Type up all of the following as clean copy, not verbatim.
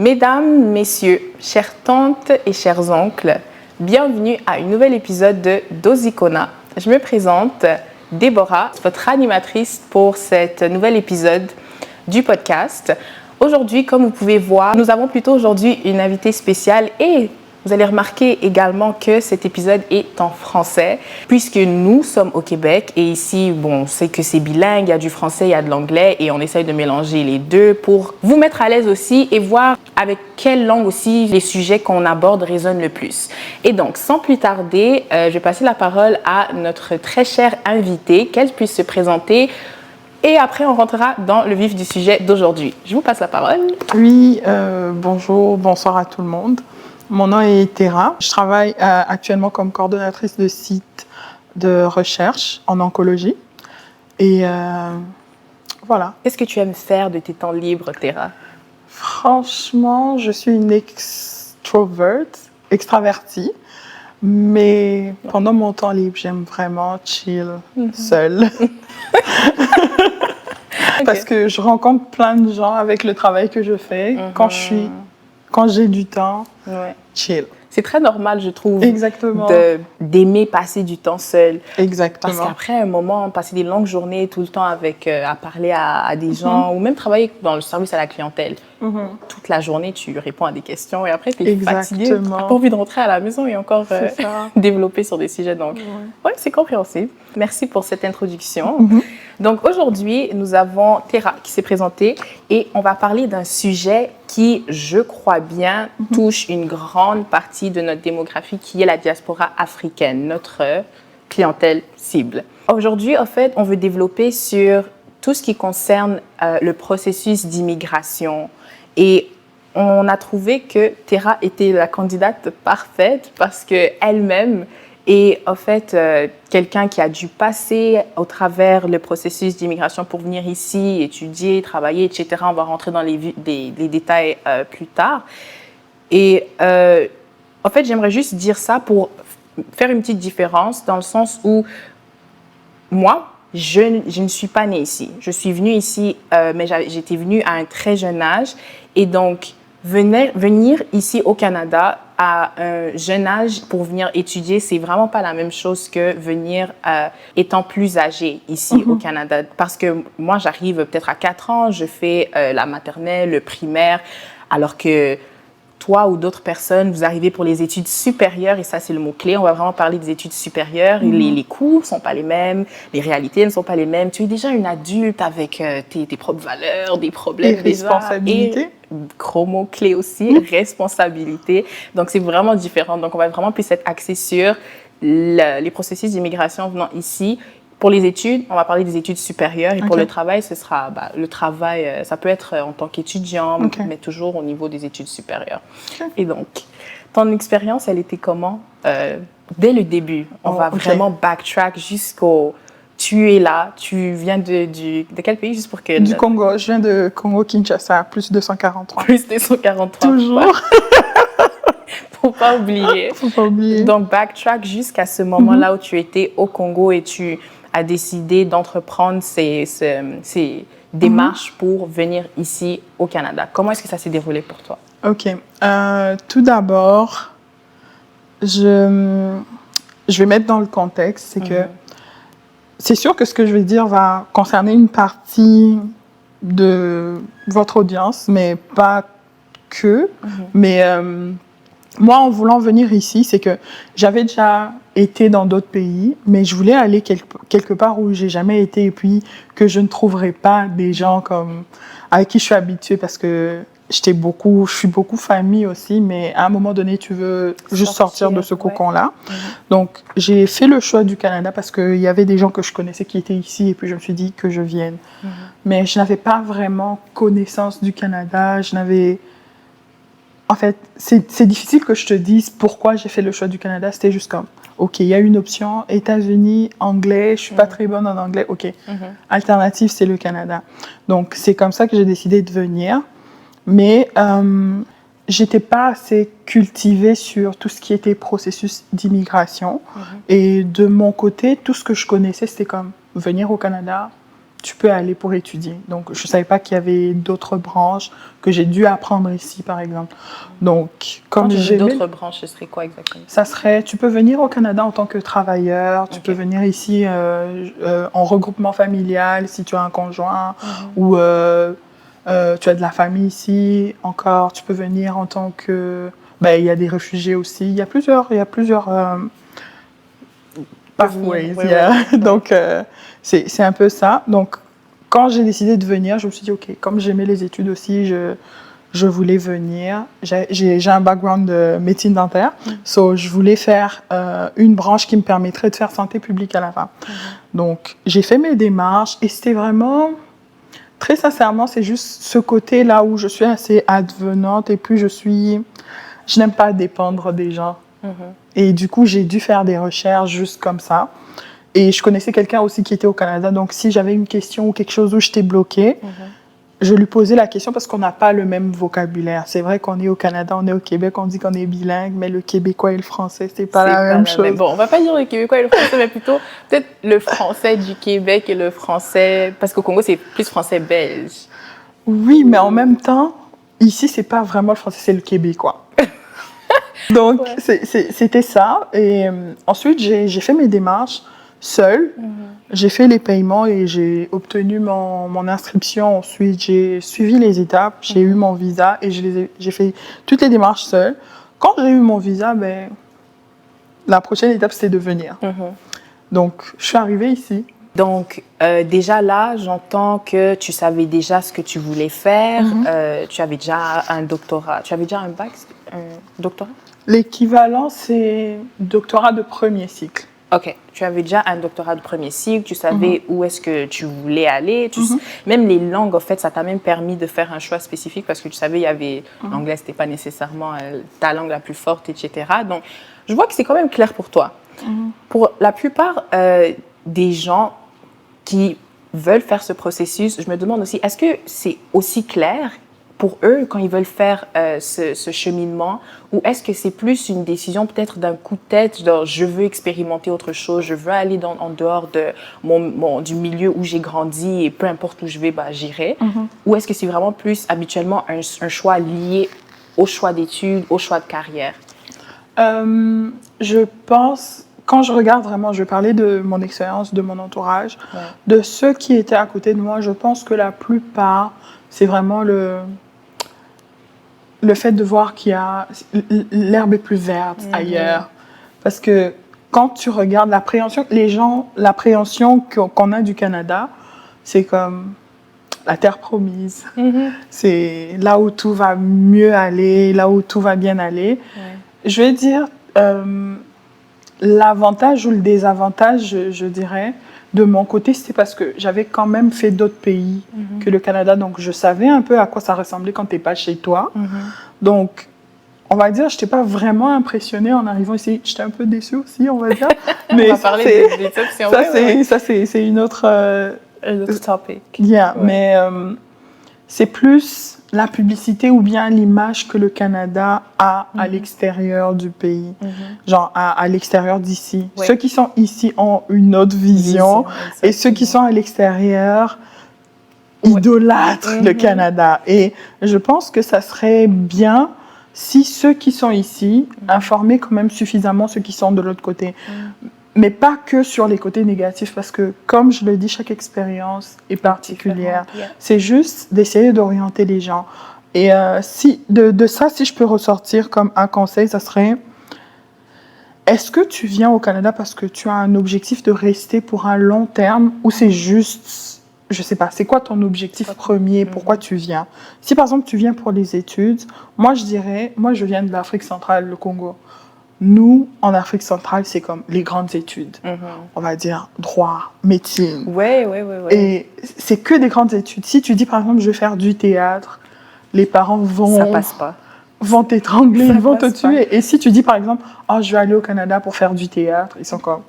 Mesdames, messieurs, chères tantes et chers oncles, bienvenue à un nouvel épisode de Dozicona. Je me présente, Déborah, votre animatrice pour cet nouvel épisode du podcast. Aujourd'hui, comme vous pouvez voir, nous avons plutôt aujourd'hui une invitée spéciale et vous allez remarquer également que cet épisode est en français puisque nous sommes au Québec et ici, on sait que c'est bilingue, il y a du français, il y a de l'anglais et on essaye de mélanger les deux pour vous mettre à l'aise aussi et voir avec quelle langue aussi les sujets qu'on aborde résonnent le plus. Et donc, sans plus tarder, je vais passer la parole à notre très chère invitée, qu'elle puisse se présenter. Et après, on rentrera dans le vif du sujet d'aujourd'hui. Je vous passe la parole. Oui, bonjour, bonsoir à tout le monde. Mon nom est Tera. Je travaille actuellement comme coordonnatrice de site de recherche en oncologie. Et voilà. Qu'est-ce que tu aimes faire de tes temps libres, Tera? Franchement, je suis une extravertie. Mais pendant mon temps libre, j'aime vraiment chill seule. Parce que je rencontre plein de gens avec le travail que je fais. Quand j'ai du temps, chill. C'est très normal, je trouve, Exactement. d'aimer passer du temps seul. Exactement. Parce qu'après un moment, passer des longues journées tout le temps à parler à des gens ou même travailler dans le service à la clientèle. Toute la journée, tu réponds à des questions et après, tu es fatigué. Tu n'as pas envie de rentrer à la maison et encore développer sur des sujets. Donc, ouais, c'est compréhensible. Merci pour cette introduction. Donc, aujourd'hui, nous avons Tera qui s'est présentée et on va parler d'un sujet qui, je crois bien, touche une grande partie de notre démographie qui est la diaspora africaine, notre clientèle cible. Aujourd'hui, en fait, on veut développer sur tout ce qui concerne le processus d'immigration et on a trouvé que Tera était la candidate parfaite parce qu'elle-même est en fait quelqu'un qui a dû passer au travers le processus d'immigration pour venir ici, étudier, travailler, etc. On va rentrer dans les détails plus tard. Et en fait, j'aimerais juste dire ça pour faire une petite différence dans le sens où moi, je ne suis pas née ici. Je suis venue ici, mais j'étais venue à un très jeune âge. Et donc, venir ici au Canada à un jeune âge pour venir étudier, c'est vraiment pas la même chose que venir étant plus âgé ici au Canada. Parce que moi, j'arrive peut-être à 4 ans, je fais la maternelle, le primaire, alors que toi ou d'autres personnes, vous arrivez pour les études supérieures, et ça, c'est le mot-clé. On va vraiment parler des études supérieures. Les cours ne sont pas les mêmes, les réalités ne sont pas les mêmes. Tu es déjà une adulte avec tes propres valeurs, des problèmes. Et responsabilité. Et gros mot-clé aussi, responsabilité. Donc, c'est vraiment différent. Donc, on va vraiment plus être axé sur les processus d'immigration venant ici. Pour les études, on va parler des études supérieures et pour le travail, ce sera le travail, ça peut être en tant qu'étudiant, mais toujours au niveau des études supérieures. Et donc, ton expérience, elle était comment dès le début? On va vraiment backtrack jusqu'au... Tu es là, tu viens de quel pays juste pour que... Du Congo, je viens de Congo-Kinshasa, plus 243. Plus 243. Toujours. Faut pas oublier. Faut pas oublier. Donc, backtrack jusqu'à ce moment-là où tu étais au Congo et tu a décidé d'entreprendre ces démarches pour venir ici au Canada. Comment est-ce que ça s'est déroulé pour toi? OK. Tout d'abord, je vais mettre dans le contexte, c'est que c'est sûr que ce que je vais dire va concerner une partie de votre audience, mais pas que. Mais moi, en voulant venir ici, c'est que j'avais déjà été dans d'autres pays, mais je voulais aller quelque part où j'ai jamais été et puis que je ne trouverais pas des gens avec qui je suis habituée parce que je suis beaucoup famille aussi, mais à un moment donné, tu veux juste sortir de ce cocon-là. Donc, j'ai fait le choix du Canada parce qu'il y avait des gens que je connaissais qui étaient ici et puis je me suis dit que je vienne. Mais je n'avais pas vraiment connaissance du Canada, En fait, c'est difficile que je te dise pourquoi j'ai fait le choix du Canada. C'était juste comme, OK, il y a une option, États-Unis, anglais, je suis pas très bonne en anglais, OK. Alternative, c'est le Canada. Donc, c'est comme ça que j'ai décidé de venir. Mais j'étais pas assez cultivée sur tout ce qui était processus d'immigration. Et de mon côté, tout ce que je connaissais, c'était comme venir au Canada, tu peux aller pour étudier. Donc, je ne savais pas qu'il y avait d'autres branches que j'ai dû apprendre ici, par exemple. Donc, comme j'ai d'autres branches, ce serait quoi exactement? Ça serait, tu peux venir au Canada en tant que travailleur, tu peux venir ici en regroupement familial si tu as un conjoint ou tu as de la famille ici. Encore, tu peux venir en tant que... il y a des réfugiés aussi. Il y a plusieurs pathways. Donc, c'est un peu ça. Donc, quand j'ai décidé de venir, je me suis dit, OK, comme j'aimais les études aussi, je voulais venir. J'ai un background de médecine dentaire, so je voulais faire une branche qui me permettrait de faire santé publique à la fin. Donc, j'ai fait mes démarches et c'était vraiment... Très sincèrement, c'est juste ce côté-là où je suis assez advenante et puis je n'aime pas dépendre des gens. Et du coup, j'ai dû faire des recherches juste comme ça. Et je connaissais quelqu'un aussi qui était au Canada. Donc, si j'avais une question ou quelque chose où j'étais bloquée, je lui posais la question parce qu'on n'a pas le même vocabulaire. C'est vrai qu'on est au Canada, on est au Québec, on dit qu'on est bilingue, mais le québécois et le français, c'est pas la même chose. Bon, on va pas dire le québécois et le français, mais plutôt peut-être le français du Québec et le français... Parce qu'au Congo, c'est plus français belge. Oui, mais en même temps, ici, c'est pas vraiment le français, c'est le québécois. Donc, c'était ça. Et ensuite, j'ai fait mes démarches seule. J'ai fait les paiements et j'ai obtenu mon inscription. Ensuite, j'ai suivi les étapes. J'ai eu mon visa et j'ai fait toutes les démarches seule. Quand j'ai eu mon visa, la prochaine étape, c'était de venir. Donc, je suis arrivée ici. Donc, déjà là, j'entends que tu savais déjà ce que tu voulais faire. Tu avais déjà un doctorat. Tu avais déjà un bac, un doctorat? L'équivalent, c'est doctorat de premier cycle. OK. Tu avais déjà un doctorat de premier cycle. Tu savais où est-ce que tu voulais aller. Même les langues, en fait, ça t'a même permis de faire un choix spécifique parce que tu savais, il y avait... L'anglais, ce n'était pas nécessairement ta langue la plus forte, etc. Donc, je vois que c'est quand même clair pour toi. Pour la plupart des gens qui veulent faire ce processus, je me demande aussi, est-ce que c'est aussi clair pour eux quand ils veulent faire ce cheminement, ou est-ce que c'est plus une décision peut-être d'un coup de tête, genre je veux expérimenter autre chose, je veux aller en dehors de du milieu où j'ai grandi et peu importe où je vais, j'irai, ou est-ce que c'est vraiment plus habituellement un choix lié au choix d'études, au choix de carrière? Je pense... Quand je regarde vraiment, je vais parler de mon expérience, de mon entourage, de ceux qui étaient à côté de moi, je pense que la plupart, c'est vraiment le fait de voir qu'il y a l'herbe est plus verte ailleurs. Parce que quand tu regardes l'appréhension, l'appréhension qu'on a du Canada, c'est comme la terre promise. C'est là où tout va mieux aller, là où tout va bien aller. Je vais dire... l'avantage ou le désavantage, je dirais, de mon côté, c'était parce que j'avais quand même fait d'autres pays que le Canada. Donc, je savais un peu à quoi ça ressemblait quand tu n'es pas chez toi. Donc, on va dire, je n'étais pas vraiment impressionnée en arrivant ici. J'étais un peu déçue aussi, on va dire. Mais on va parler des options. Ça, c'est une autre... topic. Mais c'est plus la publicité ou bien l'image que le Canada a à l'extérieur du pays, genre à l'extérieur d'ici. Ceux qui sont ici ont une autre vision et ceux qui sont à l'extérieur idolâtrent le Canada. Et je pense que ça serait bien si ceux qui sont ici informaient quand même suffisamment ceux qui sont de l'autre côté. Mais pas que sur les côtés négatifs, parce que, comme je le dis, chaque expérience est particulière. C'est juste d'essayer d'orienter les gens. Et de ça, si je peux ressortir comme un conseil, ça serait, est-ce que tu viens au Canada parce que tu as un objectif de rester pour un long terme, ou c'est juste, je sais pas, c'est quoi ton objectif premier, pourquoi tu viens? Si, par exemple, tu viens pour les études, moi, je viens de l'Afrique centrale, le Congo. Nous, en Afrique centrale, c'est comme les grandes études. On va dire droit, médecine. Ouais. Et c'est que des grandes études. Si tu dis, par exemple, je vais faire du théâtre, les parents vont... Ça passe pas. Vont t'étrangler, ils vont te tuer. Et si tu dis, par exemple, je vais aller au Canada pour faire du théâtre, ils sont comme...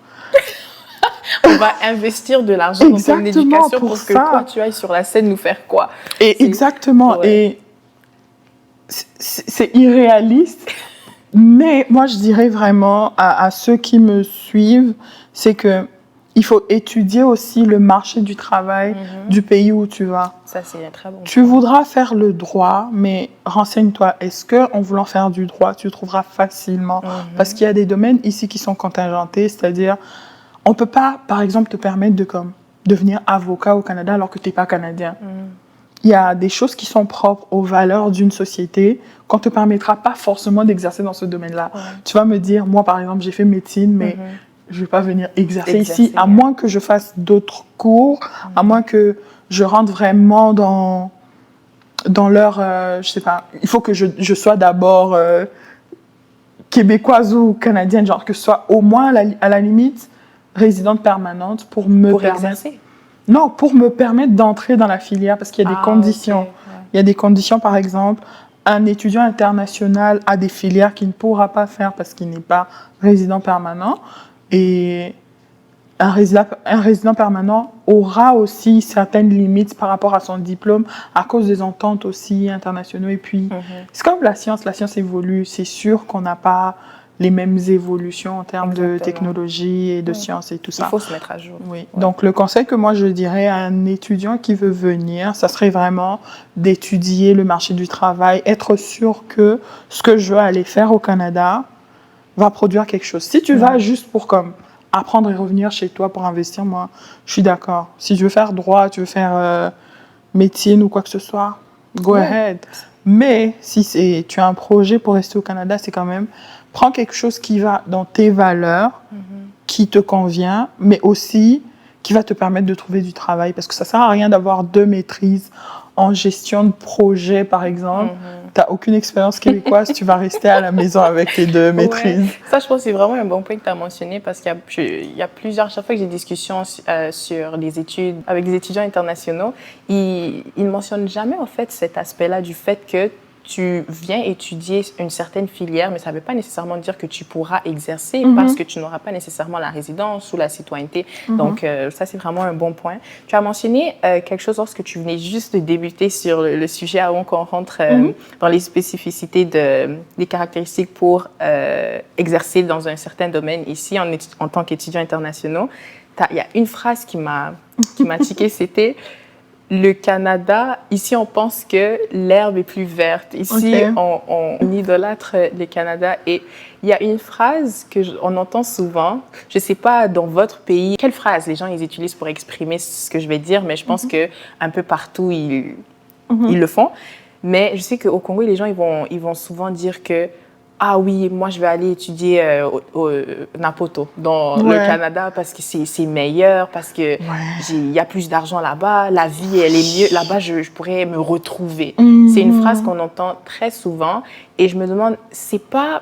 On va investir de l'argent dans ton éducation pour que toi, tu ailles sur la scène nous faire quoi? Exactement. Et c'est irréaliste. Mais moi, je dirais vraiment à ceux qui me suivent, c'est que il faut étudier aussi le marché du travail du pays où tu vas. Ça, c'est très bon. Tu voudras faire le droit, mais renseigne-toi. Est-ce qu'en voulant faire du droit, tu trouveras facilement? Parce qu'il y a des domaines ici qui sont contingentés, c'est-à-dire, on ne peut pas, par exemple, te permettre de devenir avocat au Canada alors que tu n'es pas canadien. Il y a des choses qui sont propres aux valeurs d'une société qu'on ne te permettra pas forcément d'exercer dans ce domaine-là. Tu vas me dire, moi, par exemple, j'ai fait médecine, mais je ne vais pas venir exercer ici, à moins que je fasse d'autres cours, à moins que je rentre vraiment dans leur... je sais pas, il faut que je sois d'abord québécoise ou canadienne, genre que ce soit au moins, à la limite, résidente permanente pour exercer. Non, pour me permettre d'entrer dans la filière, parce qu'il y a des conditions. Okay. Il y a des conditions, par exemple, un étudiant international a des filières qu'il ne pourra pas faire parce qu'il n'est pas résident permanent. Et un résident permanent aura aussi certaines limites par rapport à son diplôme à cause des ententes aussi internationales. Et puis, c'est comme la science évolue. C'est sûr qu'on n'a pas les mêmes évolutions en termes de technologie et de science et tout ça. Il faut se mettre à jour. Oui. Donc, le conseil que moi, je dirais à un étudiant qui veut venir, ça serait vraiment d'étudier le marché du travail, être sûr que ce que je veux aller faire au Canada va produire quelque chose. Si tu vas juste pour apprendre et revenir chez toi pour investir, moi, je suis d'accord. Si tu veux faire droit, tu veux faire médecine ou quoi que ce soit, go ahead. Mais si tu as un projet pour rester au Canada, c'est quand même... Prends quelque chose qui va dans tes valeurs, qui te convient, mais aussi qui va te permettre de trouver du travail. Parce que ça ne sert à rien d'avoir 2 maîtrises en gestion de projet, par exemple. Tu n'as aucune expérience québécoise, tu vas rester à la maison avec tes 2 maîtrises. Ça, je pense que c'est vraiment un bon point que tu as mentionné parce qu'il y a chaque fois que j'ai des discussions sur les études avec des étudiants internationaux, ils ne mentionnent jamais en fait cet aspect-là du fait que tu viens étudier une certaine filière, mais ça ne veut pas nécessairement dire que tu pourras exercer parce que tu n'auras pas nécessairement la résidence ou la citoyenneté. Donc, ça, c'est vraiment un bon point. Tu as mentionné quelque chose lorsque tu venais juste de débuter sur le sujet avant qu'on rentre dans les spécificités des caractéristiques pour exercer dans un certain domaine ici en tant qu'étudiant international. Il y a une phrase qui m'a tiqué, c'était... Le Canada, ici, on pense que l'herbe est plus verte. Ici, on idolâtre le Canada. Et il y a une phrase qu'on entend souvent. Je ne sais pas, dans votre pays, quelle phrase les gens ils utilisent pour exprimer ce que je vais dire, mais je pense qu'un peu partout, ils le font. Mais je sais qu'au Congo, les gens ils vont souvent dire que ah oui, moi je vais aller étudier au Napoto dans le Canada parce que c'est meilleur, parce que il y a plus d'argent là-bas, la vie elle est mieux, là-bas je pourrais me retrouver. C'est une phrase qu'on entend très souvent et je me demande, c'est pas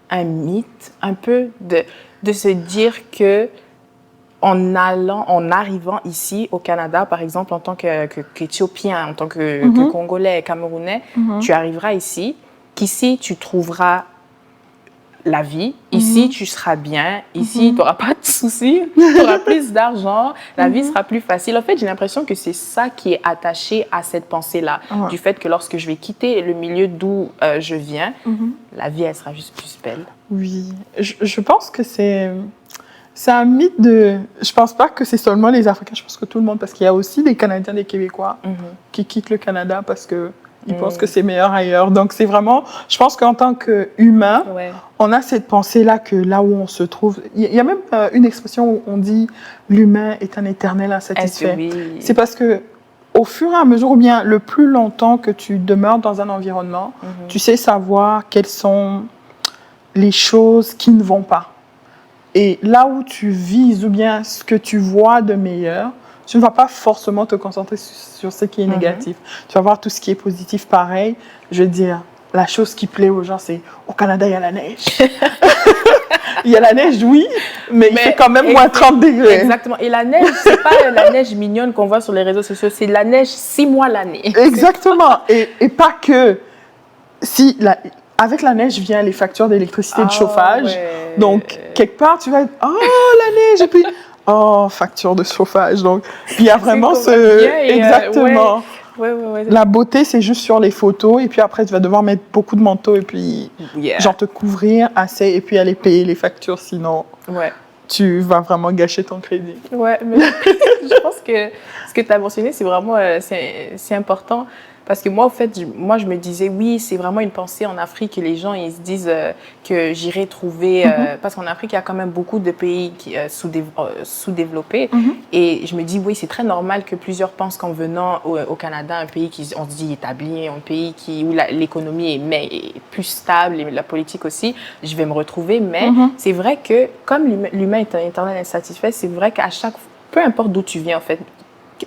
un mythe un peu de se dire que en arrivant ici au Canada, par exemple en tant qu'Éthiopien, en tant que Congolais, Camerounais, tu arriveras ici, qu'ici, tu trouveras la vie. Ici, tu seras bien. Ici, tu n'auras pas de soucis. Tu auras plus d'argent. La vie sera plus facile. En fait, j'ai l'impression que c'est ça qui est attaché à cette pensée-là. Du fait que lorsque je vais quitter le milieu d'où je viens, la vie, elle sera juste plus belle. Oui. Je pense que c'est un mythe de... Je pense pas que c'est seulement les Africains. Je pense que tout le monde... Parce qu'il y a aussi des Canadiens, des Québécois qui quittent le Canada parce que ils pensent que c'est meilleur ailleurs. Donc, c'est vraiment... Je pense qu'en tant qu'humain, on a cette pensée-là que là où on se trouve... Il y a même une expression où on dit « l'humain est un éternel insatisfait ». C'est parce que au fur et à mesure, ou bien le plus longtemps que tu demeures dans un environnement, tu sais savoir quelles sont les choses qui ne vont pas. Et là où tu vises, ou bien ce que tu vois de meilleur, tu ne vas pas forcément te concentrer sur ce qui est négatif. Tu vas voir tout ce qui est positif pareil. Je veux dire, la chose qui plaît aux gens, c'est au Canada, il y a la neige. Il y a la neige, oui, mais il fait quand même moins 30 degrés. Exactement. Et la neige, c'est pas la neige mignonne qu'on voit sur les réseaux sociaux, c'est la neige 6 mois l'année. Exactement. Et pas que... Avec la neige vient les factures d'électricité et de chauffage. Donc, quelque part, tu vas être « Oh, la neige !» Et puis... Oh, facture de chauffage. Donc, il y a vraiment exactement. La beauté, c'est juste sur les photos. Et puis après, tu vas devoir mettre beaucoup de manteaux et puis genre te couvrir assez et puis aller payer les factures. Sinon, tu vas vraiment gâcher ton crédit. Ouais, mais je pense que ce que tu as mentionné, c'est vraiment c'est important. Parce que moi, en fait, je me disais, oui, c'est vraiment une pensée en Afrique que les gens, ils se disent que j'irai trouver... parce qu'en Afrique, il y a quand même beaucoup de pays sous-développés. Et je me dis, oui, c'est très normal que plusieurs pensent qu'en venant au Canada, un pays qui, on se dit, établi, un pays où l'économie est plus stable et la politique aussi, je vais me retrouver. Mais c'est vrai que, comme l'humain est un éternel insatisfait, c'est vrai qu'à chaque... Peu importe d'où tu viens, en fait,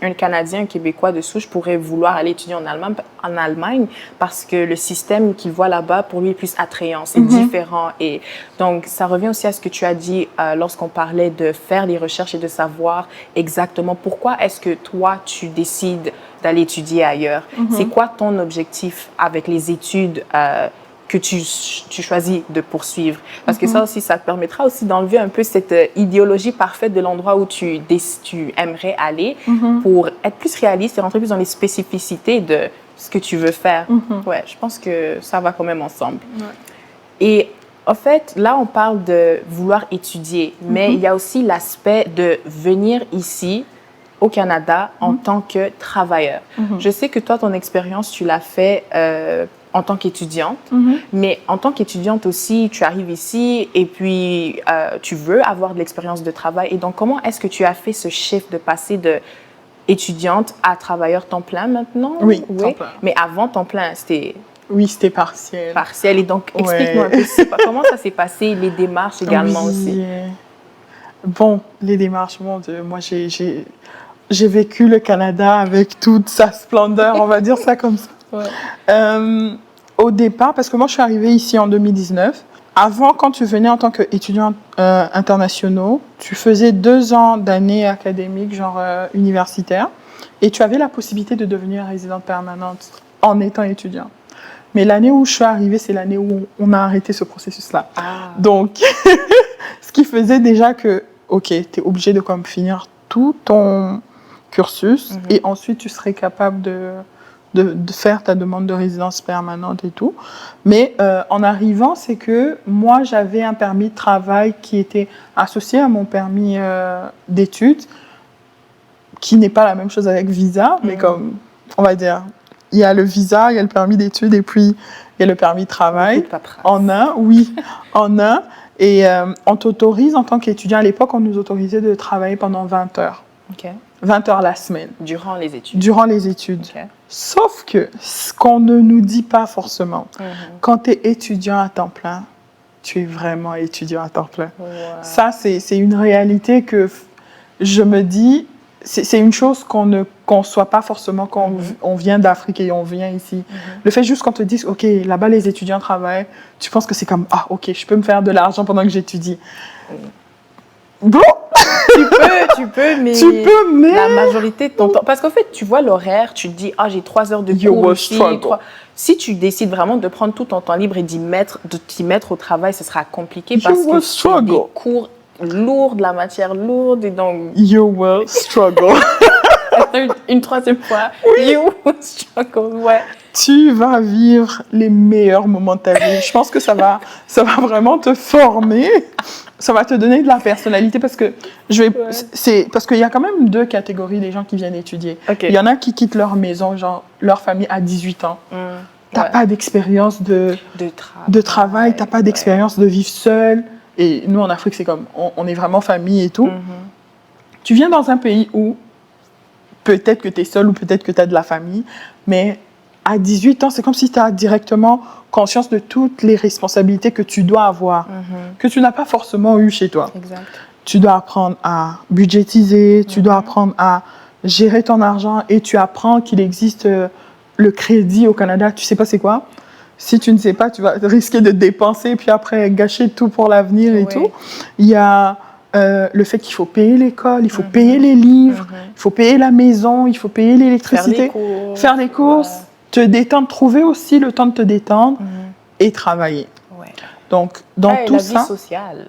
un Canadien, un Québécois de souche pourrait vouloir aller étudier en Allemagne parce que le système qu'il voit là-bas, pour lui, est plus attrayant, c'est différent. Et donc, ça revient aussi à ce que tu as dit lorsqu'on parlait de faire des recherches et de savoir exactement pourquoi est-ce que toi, tu décides d'aller étudier ailleurs. C'est quoi ton objectif avec les études que tu choisis de poursuivre. Parce que ça aussi, ça te permettra aussi d'enlever un peu cette idéologie parfaite de l'endroit où tu aimerais aller pour être plus réaliste et rentrer plus dans les spécificités de ce que tu veux faire. Ouais, je pense que ça va quand même ensemble. Ouais. Et en fait, là, on parle de vouloir étudier, mais il y a aussi l'aspect de venir ici au Canada en tant que travailleur. Je sais que toi, ton expérience, tu l'as fait en tant qu'étudiante, mais en tant qu'étudiante aussi, tu arrives ici et puis tu veux avoir de l'expérience de travail. Et donc, comment est-ce que tu as fait ce shift de passer de étudiante à travailleur temps plein maintenant? Oui, temps plein. Mais avant temps plein, c'était... Oui, c'était partiel. Partiel. Et donc, explique-nous un peu comment ça s'est passé, les démarches également aussi. Bon, les démarches, mon Dieu, moi, j'ai vécu le Canada avec toute sa splendeur, on va dire ça comme ça. Ouais. Au départ, parce que moi, je suis arrivée ici en 2019. Avant, quand tu venais en tant qu'étudiant international, tu faisais 2 ans d'année académique, genre universitaire, et tu avais la possibilité de devenir résidente permanente en étant étudiant. Mais l'année où je suis arrivée, c'est l'année où on a arrêté ce processus-là. Ah. Donc, ce qui faisait déjà que, OK, tu es obligé de comme finir tout ton cursus et ensuite tu serais capable de faire ta demande de résidence permanente et tout. Mais en arrivant, c'est que moi, j'avais un permis de travail qui était associé à mon permis d'études, qui n'est pas la même chose avec visa, mais comme, on va dire, il y a le visa, il y a le permis d'études et puis il y a le permis de travail. En un, oui, en un. Et on t'autorise en tant qu'étudiant. À l'époque, on nous autorisait de travailler pendant 20 heures. OK. 20 heures la semaine. Durant les études. Durant les études. Okay. Sauf que ce qu'on ne nous dit pas forcément, quand tu es étudiant à temps plein, tu es vraiment étudiant à temps plein. Wow. Ça, c'est une réalité que je me dis, c'est une chose qu'on ne conçoit pas forcément quand on vient d'Afrique et on vient ici. Le fait juste qu'on te dise, OK, là-bas, les étudiants travaillent, tu penses que c'est comme, ah, OK, je peux me faire de l'argent pendant que j'étudie. Bon, tu peux, mais la majorité de ton temps. Parce qu'en fait, tu vois l'horaire, tu te dis, ah, j'ai 3 heures de cours ici. Si tu décides vraiment de prendre tout ton temps libre et de t'y mettre au travail, ce sera compliqué parce que c'est des cours lourds, de la matière lourde et donc... You will struggle. Une troisième fois, oui. You will struggle, ouais. Tu vas vivre les meilleurs moments de ta vie. Je pense que ça va vraiment te former. Ça va te donner de la personnalité parce que parce qu'il y a quand même 2 catégories des gens qui viennent étudier. Okay. Il y en a qui quittent leur maison, genre leur famille à 18 ans. T'as pas d'expérience de travail, t'as pas d'expérience de vivre seul. Et nous, en Afrique, c'est comme, on est vraiment famille et tout. Tu viens dans un pays où peut-être que tu es seul ou peut-être que tu as de la famille, mais à 18 ans, c'est comme si tu as directement conscience de toutes les responsabilités que tu dois avoir, que tu n'as pas forcément eues chez toi. Exact. Tu dois apprendre à budgétiser, tu dois apprendre à gérer ton argent et tu apprends qu'il existe le crédit au Canada. Tu sais pas c'est quoi? Si tu ne sais pas, tu vas risquer de dépenser puis après gâcher tout pour l'avenir et tout. Il y a le fait qu'il faut payer l'école, il faut payer les livres, il faut payer la maison, il faut payer l'électricité, faire des courses, te détendre, trouver aussi le temps de te détendre et travailler. Ouais. Donc, dans tout ça... La vie sociale.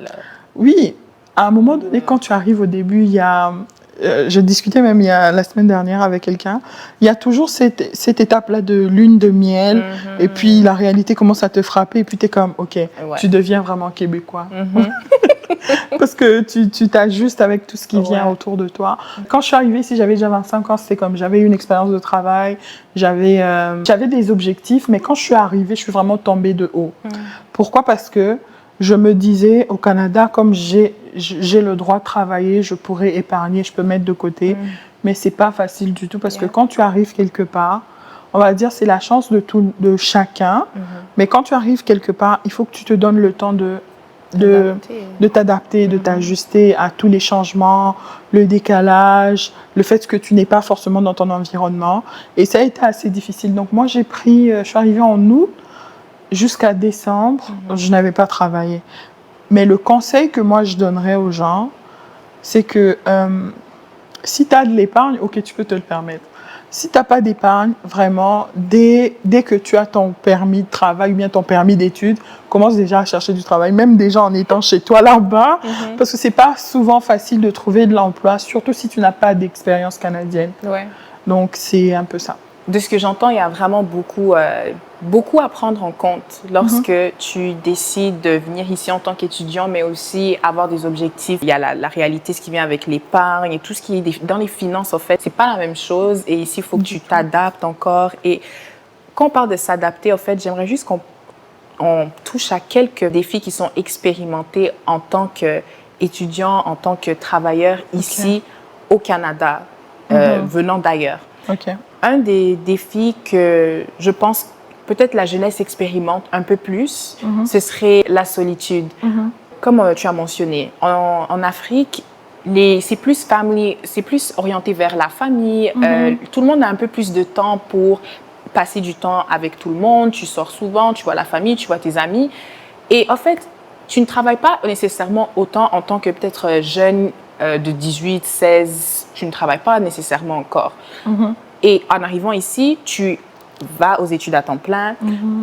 Oui. À un moment donné, quand tu arrives au début, il y a je discutais même la semaine dernière avec quelqu'un, il y a toujours cette étape-là de lune de miel, et puis la réalité commence à te frapper, et puis tu es comme, OK, tu deviens vraiment québécois. Parce que tu t'ajustes avec tout ce qui vient autour de toi. Quand je suis arrivée ici, j'avais déjà 25 ans, c'était comme, j'avais une expérience de travail, j'avais des objectifs, mais quand je suis arrivée, je suis vraiment tombée de haut. Pourquoi? Parce que je me disais, au Canada, comme j'ai le droit de travailler, je pourrais épargner, je peux mettre de côté, mais c'est pas facile du tout, parce que quand tu arrives quelque part, on va dire, c'est la chance de chacun, mais quand tu arrives quelque part, il faut que tu te donnes le temps de t'adapter, de t'ajuster à tous les changements, le décalage, le fait que tu n'es pas forcément dans ton environnement. Et ça a été assez difficile. Donc moi, je suis arrivée en août, jusqu'à décembre, je n'avais pas travaillé. Mais le conseil que moi, je donnerais aux gens, c'est que si tu as de l'épargne, OK, tu peux te le permettre. Si tu n'as pas d'épargne, vraiment, dès que tu as ton permis de travail ou bien ton permis d'études, commence déjà à chercher du travail, même déjà en étant chez toi là-bas, parce que ce n'est pas souvent facile de trouver de l'emploi, surtout si tu n'as pas d'expérience canadienne. Donc, c'est un peu ça. De ce que j'entends, il y a vraiment beaucoup à prendre en compte lorsque tu décides de venir ici en tant qu'étudiant, mais aussi avoir des objectifs. Il y a la réalité, ce qui vient avec l'épargne et tout ce qui est dans les finances, en fait, c'est pas la même chose. Et ici, il faut que tu t'adaptes encore. Et quand on parle de s'adapter, en fait, j'aimerais juste qu'on touche à quelques défis qui sont expérimentés en tant qu'étudiant, en tant que travailleur ici au Canada, venant d'ailleurs. Un des défis que je pense peut-être la jeunesse expérimente un peu plus, ce serait la solitude. Comme tu as mentionné, en Afrique, c'est plus orienté vers la famille. Tout le monde a un peu plus de temps pour passer du temps avec tout le monde. Tu sors souvent, tu vois la famille, tu vois tes amis. Et en fait, tu ne travailles pas nécessairement autant en tant que peut-être jeune de 18, 16. Tu ne travailles pas nécessairement encore. Et en arrivant ici, tu vas aux études à temps plein,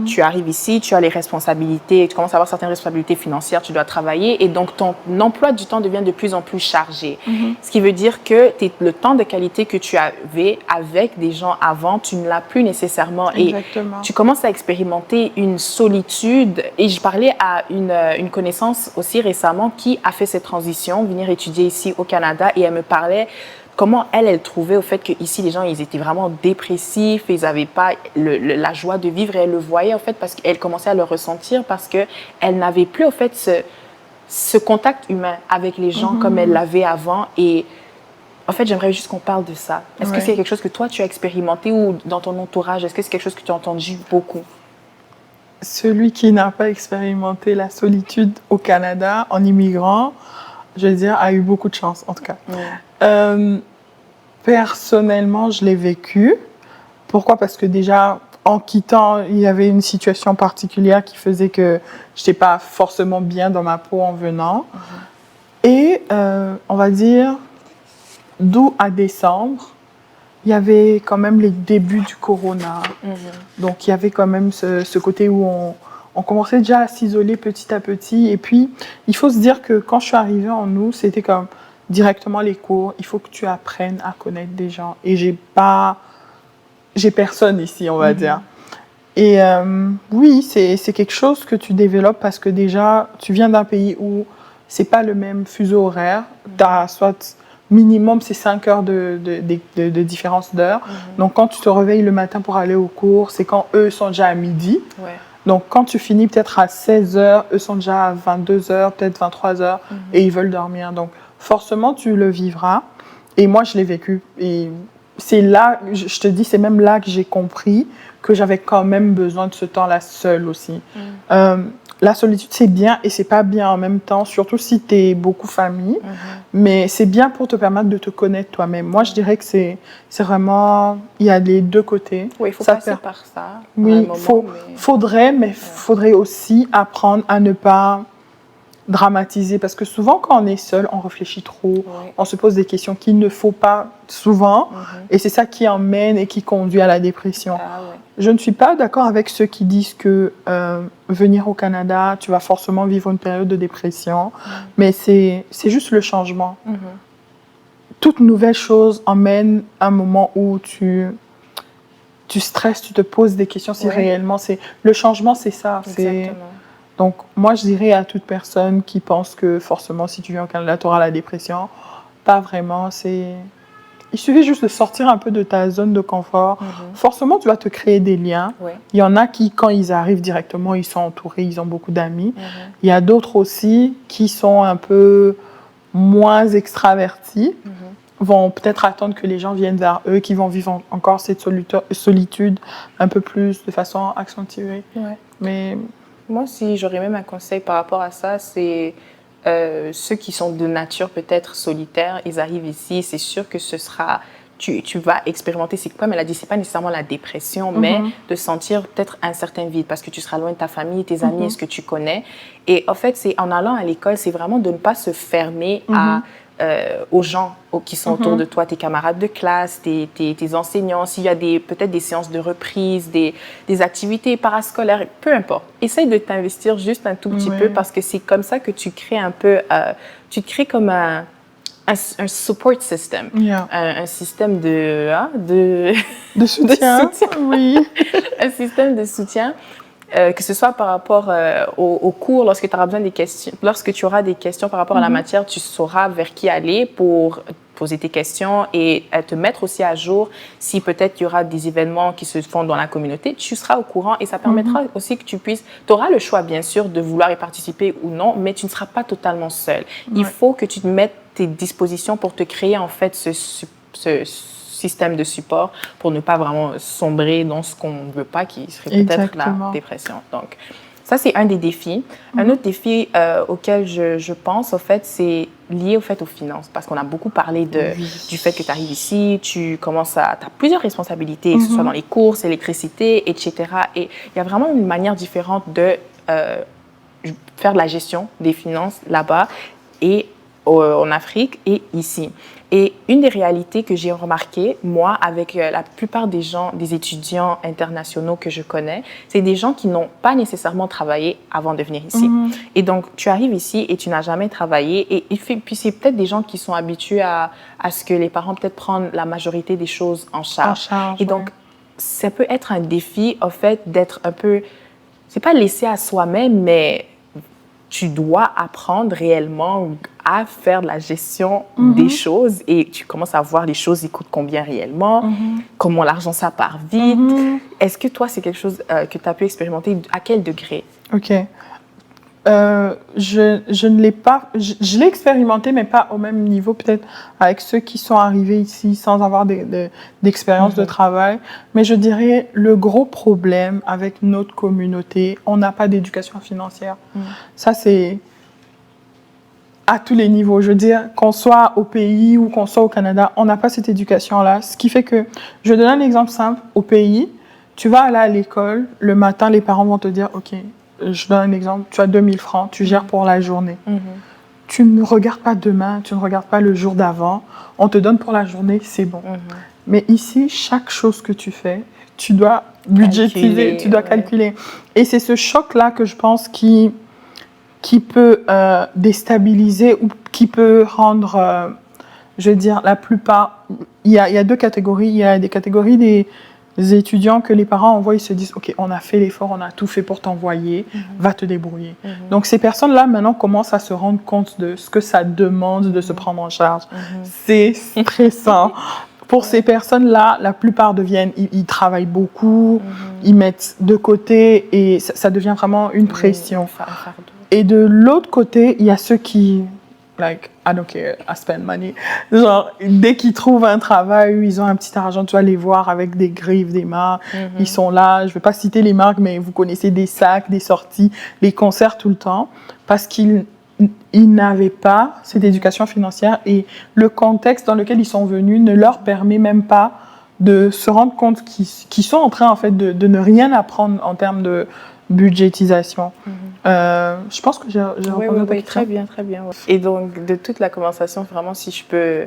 tu arrives ici, tu as les responsabilités, tu commences à avoir certaines responsabilités financières, tu dois travailler et donc ton emploi du temps devient de plus en plus chargé. Ce qui veut dire que le temps de qualité que tu avais avec des gens avant, tu ne l'as plus nécessairement. Exactement. Et tu commences à expérimenter une solitude. Et je parlais à une connaissance aussi récemment qui a fait cette transition, venir étudier ici au Canada et elle me parlait comment elle trouvait au fait qu'ici, les gens, ils étaient vraiment dépressifs, ils n'avaient pas la joie de vivre et elle le voyait, en fait, parce qu'elle commençait à le ressentir parce qu'elle n'avait plus, au fait, ce contact humain avec les gens comme elle l'avait avant. Et en fait, j'aimerais juste qu'on parle de ça. Est-ce que c'est quelque chose que toi, tu as expérimenté ou dans ton entourage, est-ce que c'est quelque chose que tu as entendu beaucoup? Celui qui n'a pas expérimenté la solitude au Canada, en immigrant, je veux dire, a eu beaucoup de chance, en tout cas. Personnellement, je l'ai vécu. Pourquoi? Parce que déjà, en quittant, il y avait une situation particulière qui faisait que je n'étais pas forcément bien dans ma peau en venant. Et on va dire, d'août à décembre, il y avait quand même les débuts du corona. Donc, il y avait quand même ce côté où on commençait déjà à s'isoler petit à petit. Et puis, il faut se dire que quand je suis arrivée en août, c'était comme directement les cours. Il faut que tu apprennes à connaître des gens. Et j'ai personne ici, on va dire. Et oui, c'est quelque chose que tu développes parce que déjà, tu viens d'un pays où c'est pas le même fuseau horaire. T'as soit minimum, c'est 5 heures de différence d'heure. Donc, quand tu te réveilles le matin pour aller au cours, c'est quand eux sont déjà à midi. Donc, quand tu finis peut-être à 16 heures, eux sont déjà à 22 heures, peut-être 23 heures, et ils veulent dormir. Donc, forcément, tu le vivras. Et moi, je l'ai vécu. Et c'est là, je te dis, c'est même là que j'ai compris que j'avais quand même besoin de ce temps-là seul aussi. La solitude, c'est bien et c'est pas bien en même temps, surtout si tu es beaucoup famille. Mais c'est bien pour te permettre de te connaître toi-même. Moi, je dirais que c'est vraiment... Il y a les deux côtés. Oui, il faut passer par ça. Oui, faudrait aussi apprendre à ne pas dramatiser. Parce que souvent, quand on est seul, on réfléchit trop. On se pose des questions qu'il ne faut pas souvent. Et c'est ça qui emmène et qui conduit à la dépression. Je ne suis pas d'accord avec ceux qui disent que venir au Canada, tu vas forcément vivre une période de dépression. Mais c'est juste le changement. toute nouvelle chose emmène un moment où tu stresses, tu te poses des questions si réellement c'est... Le changement, c'est ça. Exactement. Donc, moi, je dirais à toute personne qui pense que forcément, si tu viens au Canada, tu auras la dépression. Pas vraiment. Il suffit juste de sortir un peu de ta zone de confort. Forcément, tu vas te créer des liens. Il y en a qui, quand ils arrivent directement, ils sont entourés, ils ont beaucoup d'amis. Il y a d'autres aussi qui sont un peu moins extravertis, vont peut-être attendre que les gens viennent vers eux, qui vont vivre encore cette solitude un peu plus de façon accentuée. Mais moi, si j'aurais même un conseil par rapport à ça, c'est ceux qui sont de nature peut-être solitaire, ils arrivent ici, c'est sûr que ce sera... Tu vas expérimenter, c'est comme elle a dit, c'est pas nécessairement la dépression, mais de sentir peut-être un certain vide parce que tu seras loin de ta famille, tes amis, ce que tu connais. Et en fait, c'est en allant à l'école, c'est vraiment de ne pas se fermer aux gens qui sont autour de toi, tes camarades de classe, tes enseignants, s'il y a peut-être des séances de reprise, des activités parascolaires, peu importe. Essaye de t'investir juste un tout petit peu parce que c'est comme ça que tu crées un peu, tu te crées comme un support system, un système de soutien. Oui. Un système de soutien. Que ce soit par rapport au cours, lorsque tu auras besoin des questions, lorsque tu auras des questions par rapport à la matière, tu sauras vers qui aller pour poser tes questions et te mettre aussi à jour si peut-être il y aura des événements qui se font dans la communauté, tu seras au courant et ça permettra aussi que tu auras le choix bien sûr de vouloir y participer ou non, mais tu ne seras pas totalement seul. Il faut que tu te mettes tes dispositions pour te créer en fait ce système de support pour ne pas vraiment sombrer dans ce qu'on ne veut pas, qui serait peut-être la dépression. Donc, ça, c'est un des défis. Un autre défi auquel je pense, au fait, c'est lié au fait aux finances, parce qu'on a beaucoup parlé du fait que tu arrives ici, tu as plusieurs responsabilités, que ce soit dans les courses, l'électricité, etc. Et il y a vraiment une manière différente de faire de la gestion des finances là-bas et en Afrique et ici. Et une des réalités que j'ai remarquées, moi, avec la plupart des gens, des étudiants internationaux que je connais, c'est des gens qui n'ont pas nécessairement travaillé avant de venir ici. Et donc, tu arrives ici et tu n'as jamais travaillé. Et puis, c'est peut-être des gens qui sont habitués à ce que les parents peut-être prennent la majorité des choses en charge. Et donc, ça peut être un défi, en fait, d'être un peu... C'est pas laissé à soi-même, mais tu dois apprendre réellement à faire de la gestion des choses et tu commences à voir les choses, ils coûtent combien réellement, comment l'argent, ça part vite. Est-ce que toi, c'est quelque chose que tu as pu expérimenter? À quel degré? OK. Je ne l'ai pas... Je l'ai expérimenté, mais pas au même niveau, peut-être avec ceux qui sont arrivés ici sans avoir d'expérience de travail. Mais je dirais, le gros problème avec notre communauté, on n'a pas d'éducation financière. Ça, c'est à tous les niveaux. Je veux dire, qu'on soit au pays ou qu'on soit au Canada, on n'a pas cette éducation-là. Ce qui fait que, je vais donner un exemple simple. Au pays, tu vas aller à l'école, le matin, les parents vont te dire, OK, je donne un exemple, tu as 2000 francs, tu gères pour la journée. Tu ne regardes pas demain, tu ne regardes pas le jour d'avant. On te donne pour la journée, c'est bon. Mais ici, chaque chose que tu fais, tu dois budgétiser, tu dois calculer. Et c'est ce choc-là que je pense qui peut déstabiliser ou qui peut rendre, je veux dire, la plupart... Il y a deux catégories. Il y a des catégories des étudiants que les parents envoient, ils se disent « Ok, on a fait l'effort, on a tout fait pour t'envoyer, va te débrouiller. » Donc, ces personnes-là, maintenant, commencent à se rendre compte de ce que ça demande de se prendre en charge. C'est stressant. Pour ces personnes-là, la plupart ils travaillent beaucoup, ils mettent de côté et ça devient vraiment une pression. Et de l'autre côté, il y a ceux qui... Like, I don't care, I spend money. Genre, dès qu'ils trouvent un travail, ils ont un petit argent, tu vas les voir avec des griffes, des marques. Ils sont là, je ne vais pas citer les marques, mais vous connaissez des sacs, des sorties, les concerts tout le temps, parce qu'ils n'avaient pas cette éducation financière et le contexte dans lequel ils sont venus ne leur permet même pas de se rendre compte qu'ils sont en train, en fait, de ne rien apprendre en termes de budgétisation. Je pense que j'ai répondu à ta question. Très bien, très bien. Ouais. Et donc, de toute la conversation, vraiment, si je peux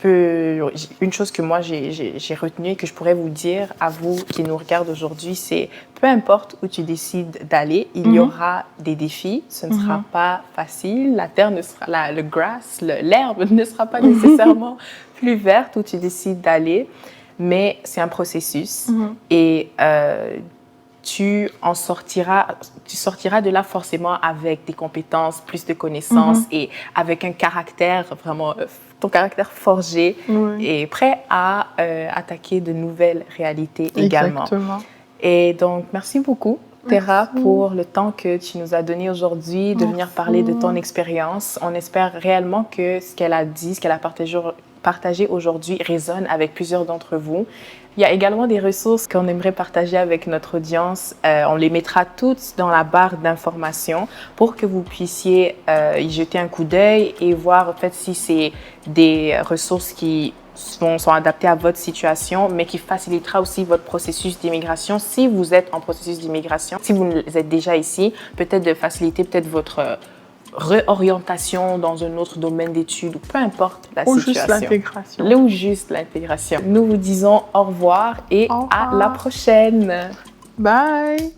une chose que moi j'ai retenue et que je pourrais vous dire à vous qui nous regardent aujourd'hui, c'est peu importe où tu décides d'aller, il y aura des défis. Ce ne sera pas facile. La terre ne sera, l'herbe ne sera pas nécessairement plus verte où tu décides d'aller, mais c'est un processus et tu sortiras de là forcément avec des compétences, plus de connaissances et avec un caractère vraiment, ton caractère forgé et prêt à attaquer de nouvelles réalités également. Exactement. Et donc, merci beaucoup, Terra, pour le temps que tu nous as donné aujourd'hui de venir parler de ton expérience. On espère réellement que ce qu'elle a dit, ce qu'elle a partagé aujourd'hui résonne avec plusieurs d'entre vous. Il y a également des ressources qu'on aimerait partager avec notre audience. On les mettra toutes dans la barre d'informations pour que vous puissiez y jeter un coup d'œil et voir en fait si c'est des ressources qui sont adaptées à votre situation, mais qui facilitera aussi votre processus d'immigration. Si vous êtes en processus d'immigration, si vous êtes déjà ici, peut-être de faciliter votre réorientation dans un autre domaine d'études, ou peu importe la situation. Ou juste l'intégration. Ou juste l'intégration. Nous vous disons au revoir et à la prochaine. Bye!